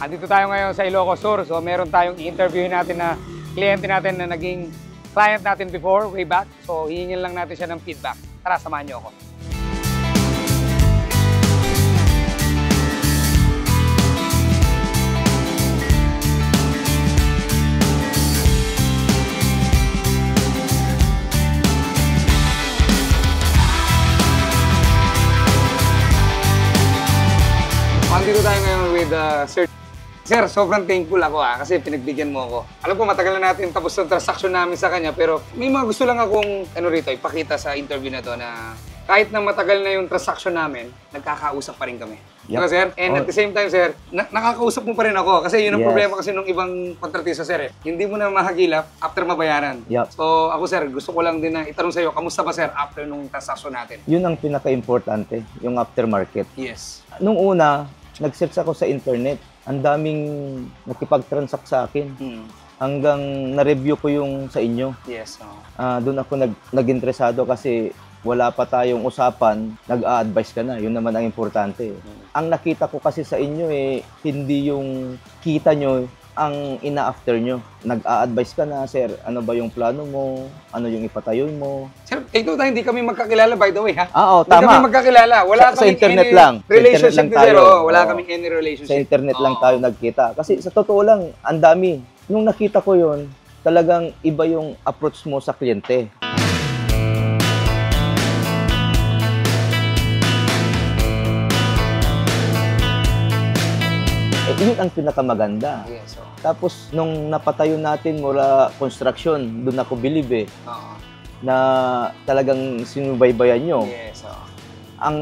Andito tayo ngayon sa Ilocos Sur. So meron tayong i-interviewin natin na kliyente natin na naging client natin before, way back. So hihingin lang natin siya ng feedback. Tara, samahan niyo ako. Andito tayo ngayon with Sir. Sir, sobrang thankful ako kasi pinagbigyan mo ako. Alam ko matagal na natin tapos ang transaction namin sa kanya pero may mga gusto lang akong ipakita sa interview na to na kahit na matagal na yung transaction namin, nagkakausap pa rin kami. Yep. Diba, sir? And at the same time, sir, nakakausap mo pa rin ako kasi yun ang problema kasi nung ibang kontratista, sir. Hindi mo na mahagilap after mabayaran. Yep. So ako, sir, gusto ko lang din na itanong sa'yo, kamusta ba, sir, after nung transaction natin? Yun ang pinaka-importante, yung aftermarket. Yes. Nung una, nag-search ako sa internet. Ang daming nakipag-transact sa akin. Hanggang na-review ko yung sa inyo. Yes. Doon ako nag-interesado kasi wala pa tayong usapan, nag-a-advise ka na. Yun naman ang importante. Ang nakita ko kasi sa inyo hindi yung kita nyo ang ina-after nyo. Nag-a-advise ka na, sir, ano ba yung plano mo? Ano yung ipatayo mo? Sir, ito tayo, hindi kami magkakilala, by the way, ha? Oo, tama. Hindi kami magkakilala. Wala sa internet lang. Relationship lang tayo. Wala kaming any relationship. Sa internet lang tayo nagkita. Kasi sa totoo lang, ang dami. Nung nakita ko yun, talagang iba yung approach mo sa kliyente. Yun ang pinakamaganda. Yes, Tapos, nung napatayo natin mula construction, doon ako believe na talagang sinubaybayan nyo. Yes, Ang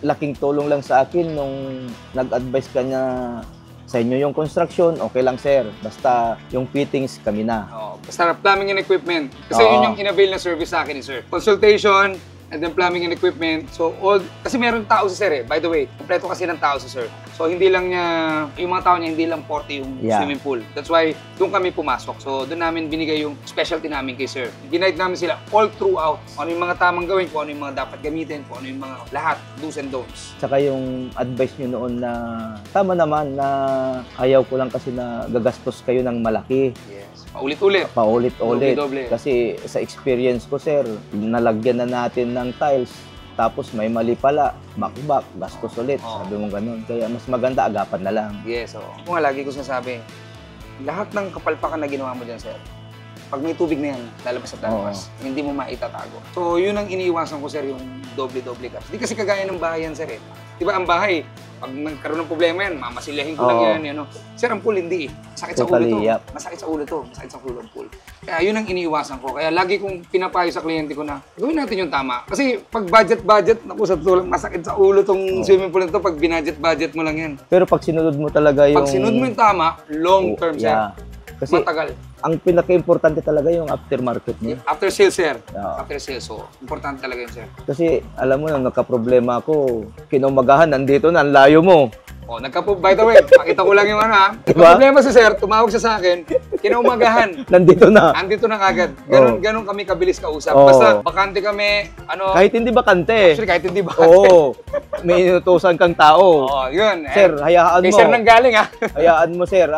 laking tulong lang sa akin nung nag-advise ka na sa inyo yung construction, okay lang, sir. Basta yung fittings, kami na. Basta plumbing and equipment. Kasi yun yung in-avail na service sa akin, sir. Consultation, and then plumbing and equipment. So, kasi meron tao si sir By the way, kompleto kasi ng tao si sir. So, hindi lang niya, yung mga tao niya, hindi lang 40 yung swimming pool. That's why, doon kami pumasok. So, doon namin binigay yung specialty namin kay sir. Ginight namin sila all throughout. Kung ano yung mga tamang gawin, kung ano yung mga dapat gamitin, kung ano yung mga lahat, do's and don'ts. Saka yung advice nyo noon na, tama naman na ayaw ko lang kasi na gagastos kayo ng malaki. Yes. Paulit-ulit. Paulit-ulit. Doble-doble. Kasi sa experience ko, sir, nalagyan na natin ng tiles, tapos may mali pala, back-back, gastos ulit. Sabi mo ganun. Kaya mas maganda, agapan na lang. Yes, Kung nga lagi ko sinasabi, lahat ng kapalpakan na ginawa mo dyan, sir, pag may tubig na yan, lalabas at lalabas. Hindi mo maitatago. So, yun ang iniiwasan ko, sir, yung doble-doble caps. Hindi kasi kagaya ng bahay yan, sir. Diba, ang bahay, pag nagkaroon ng problema yan, mamasilahin ko lang yan. Sir, ang pool hindi. Masakit sa ulo to. Masakit sa ulo to. Masakit sa ulo ang pool. Kaya yun ang iniiwasan ko. Kaya lagi kong pinapayo sa kliyente ko na gawin natin yung tama. Kasi pag budget, naku, sa tulong, masakit sa ulo tong swimming pool na to pag binudget mo lang yan. Pero pag sinunod mo talaga yung... Pag sinunod mo yung tama, long term, sir. Kasi matagal. Ang pinaka-importante talaga yung aftermarket niya. After sales, sir. After sales. So, importante talaga yun, sir. Kasi, alam mo, nung nagka-problema ako, kinaumagahan, nandito na, ang layo mo. By the way, pakita ko lang yung problema si sir, tumawag siya sa akin, kinaumagahan. Nandito na. Andito na kagad. Ganun kami kabilis kausap. Basta, bakante kami, Kahit hindi bakante. Actually, kahit hindi bakante. May inutusan kang tao. Yun. Sir, hayaan mo. Kay sir nang galing, Hayaan mo, sir,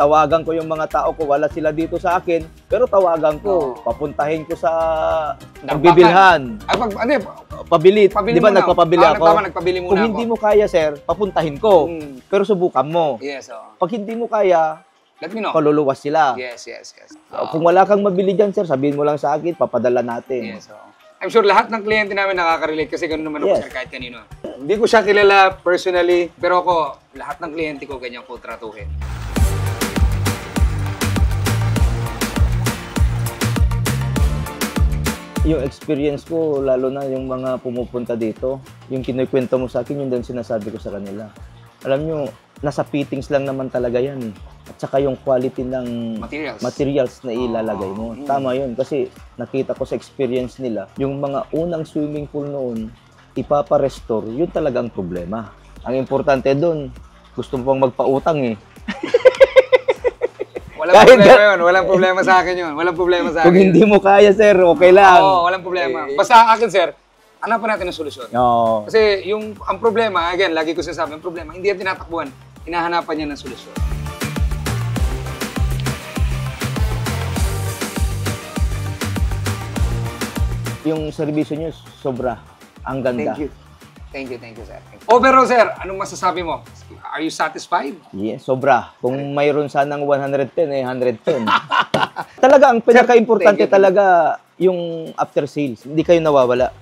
tawagan ko yung mga tao ko, wala sila dito sa akin, pero tawagan ko, papuntahin ko sa pagbibilhan. Pabili. Di ba nagpapabili ako? Tama, nagpabili muna Kung hindi mo kaya, sir, papuntahin ko. Pero subukan mo. Yes, Pag hindi mo kaya, let me know. Kaluluwas sila. Yes. Kung wala kang mabili dyan, sir, sabihin mo lang sa akin, papadala natin. Yes, I'm sure lahat ng kliyente namin nakaka-relate kasi ganoon naman ako, sir, kahit kanino. Hindi ko siya kilala personally, pero ako, lahat ng kliyente ko ganyan ko tratuhin. Yung experience ko, lalo na yung mga pumupunta dito, yung kinukwento mo sa akin, yung din sinasabi ko sa kanila. Alam nyo, nasa fittings lang naman talaga yan. At saka yung quality ng materials na ilalagay mo. Tama yun, kasi nakita ko sa experience nila, yung mga unang swimming pool noon, ipapa-restore, yun talagang problema. Ang importante doon, gusto mo pang magpautang Walang problema sa akin yun. Walang problema sa akin. Kung hindi mo kaya, sir, okay lang. Walang problema. Basta akin, sir, hanapan natin ng solusyon. Oo. Kasi ang problema, again, lagi ko sinasabi, ang problema, hindi yan tinatakbuhan. hinahanapan niya ng solusyon. Yung serbisyo nyo, sobra. Ang ganda. Thank you. Thank you, sir. Overall, sir, anong masasabi mo? Are you satisfied? Yes, sobra. Kung mayroon sanang 110, 110. Talaga, ang pinaka-importante talaga yung after sales. Hindi kayo nawawala.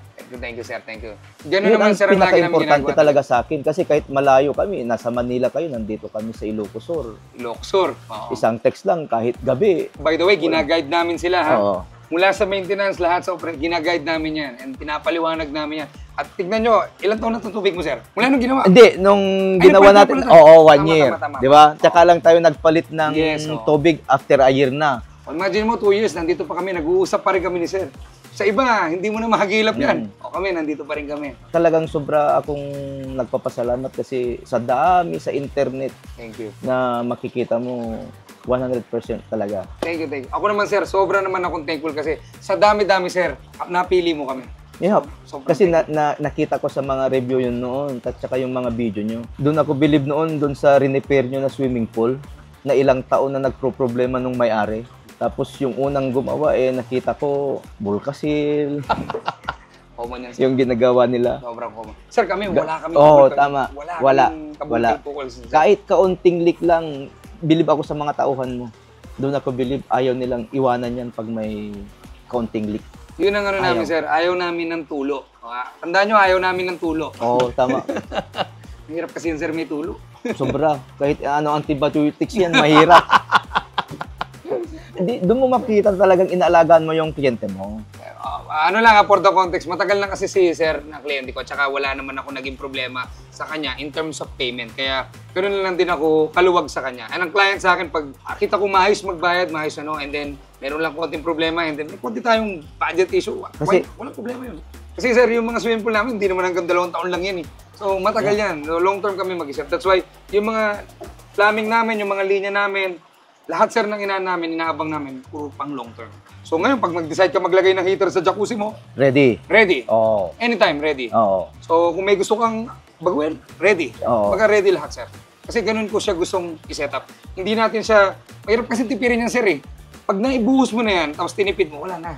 Thank you, sir. Thank you. Ganun Yun naman, ang sir, ang lagi namin pinaka-importante ginagawa. talaga sa akin. Kasi kahit malayo kami, nasa Manila kayo, nandito kami sa Ilocos Sur. Luxor. Oo. Isang text lang, kahit gabi. By the way, ginaguide namin sila, ha? Oo. Mula sa maintenance, lahat sa ginaguide namin yan. And pinapaliwanag namin yan. At tignan nyo, ilang taon na itong tubig mo, sir? Mula nung ginawa? Hindi, nung Ay, ginawa pala, natin, pala. oo, 1 Tama, year. tama. Di ba? Tsaka lang tayo nagpalit ng Yes, oo. tubig after a year na. Imagine mo, 2 years, nandito pa kami, nag-uusap pa rin kami ni sir. Sa iba, hindi mo na mahagilap yan. O kami, nandito pa rin kami. Talagang sobra akong nagpapasalamat kasi sa dami sa internet Thank you. na makikita mo 100% talaga. Thank you. Ako naman, sir, sobra naman akong thankful kasi sa dami-dami, sir, napili mo kami. Yeah, Sobrang kasi nakita ko sa mga review yun noon at saka yung mga video nyo. Doon ako believe noon doon sa repair nyo na swimming pool na ilang taon na nagpro-problema nung may-ari. Tapos yung unang gumawa nakita ko Bulkasil, Common yan, sir. yung ginagawa nila. Sobrang common. Sir, kami, wala kami. Oo, tama. Wala. Wala. Kahit kaunting leak lang, believe ako sa mga tauhan mo. Doon ako believe, ayaw nilang iwanan yan pag may kaunting leak. Yun ang ano namin, sir. Ayaw namin ng tulo. Tandaan nyo, ayaw namin ng tulo. Oo, tama. Mahirap kasi yun, sir, may tulo. Sobra. Kahit antibiotics yan, mahirap. Doon mo makita talagang inaalagaan mo yung kliyente mo. Ano lang, for the context, matagal na kasi si sir na kliyente ko, tsaka wala naman ako naging problema sa kanya in terms of payment. Kaya ganoon na lang din ako kaluwag sa kanya. And ang client sa akin, pag kita ko maayos magbayad, maayos and then meron lang konting problema, and then may konti tayong budget issue, walang problema yun. Kasi sir, yung mga swimming pool namin, hindi naman hanggang 2 taon lang yan eh. So matagal yan, long term kami mag-isip. That's why yung mga plumbing namin, yung mga linya namin, lahat sir ng inaabang namin, puro pang long term. So ngayon, pag mag-decide ka maglagay ng heater sa jacuzzi mo, Ready. Oo. Anytime, ready. Oo. So kung may gusto kang baguhin, ready. Oo. Baka ready lahat, sir. Kasi ganun ko siya gustong i-set up. Hindi natin siya, mahirap kasi tipirin yan, sir eh. Pag naibuhos mo na yan, tapos tinipid mo, wala na.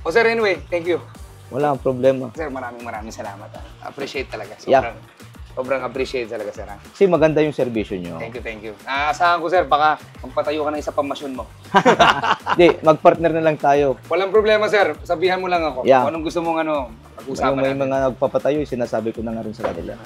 O sir, anyway, thank you. Wala ang problema. Sir, maraming salamat. Appreciate talaga. Yeah. Sobrang appreciate talaga, sir. Kasi maganda yung serbisyo nyo. Thank you. Asahan ko, sir, baka magpatayo ka na isa pang masyon mo. Hindi, mag-partner na lang tayo. Walang problema, sir. Sabihan mo lang ako. Yeah. Kung anong gusto mong pag-usapan May natin. mga nagpapatayo, sinasabi ko na nga rin sa kanila.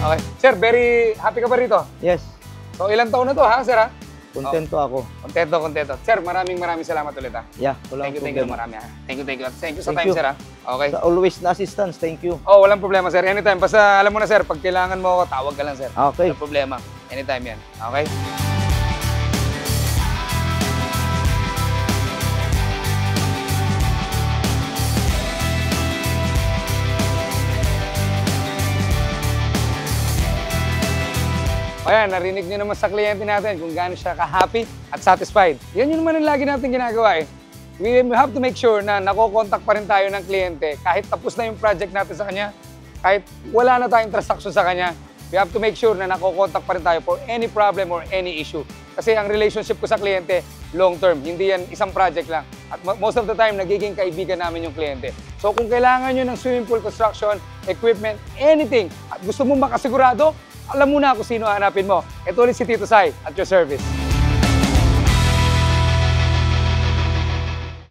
Okay. Sir, very happy ka ba rito? Yes, So, ilang taon na to, ha, sir, ha? kontento ako. Kontento. Sir, maraming salamat ulit, ha? Yeah, walang Thank you, problema. marami, ha? Thank you. Thank you sa time, Thank you. sir, ha? Okay. Sa always na assistance, thank you. Oh, walang problema, sir. Anytime. Basta alam mo na, sir, pag kailangan mo ako, tawag ka lang, sir. Okay. Walang problema. Anytime yan. Okay? Ayan, narinig niyo naman sa kliyente natin kung gaano siya ka-happy at satisfied. Yan yun naman ang lagi natin ginagawa eh. We have to make sure na nakokontak pa rin tayo ng kliyente kahit tapos na yung project natin sa kanya, kahit wala na tayong transaction sa kanya, we have to make sure na nakokontak pa rin tayo for any problem or any issue. Kasi ang relationship ko sa kliyente, long term, hindi yan isang project lang. At most of the time, nagiging kaibigan namin yung kliyente. So kung kailangan nyo ng swimming pool construction, equipment, anything, at gusto mo makasigurado, alam mo na kung sino hanapin mo. Ito ulit si Tito Sai at your service.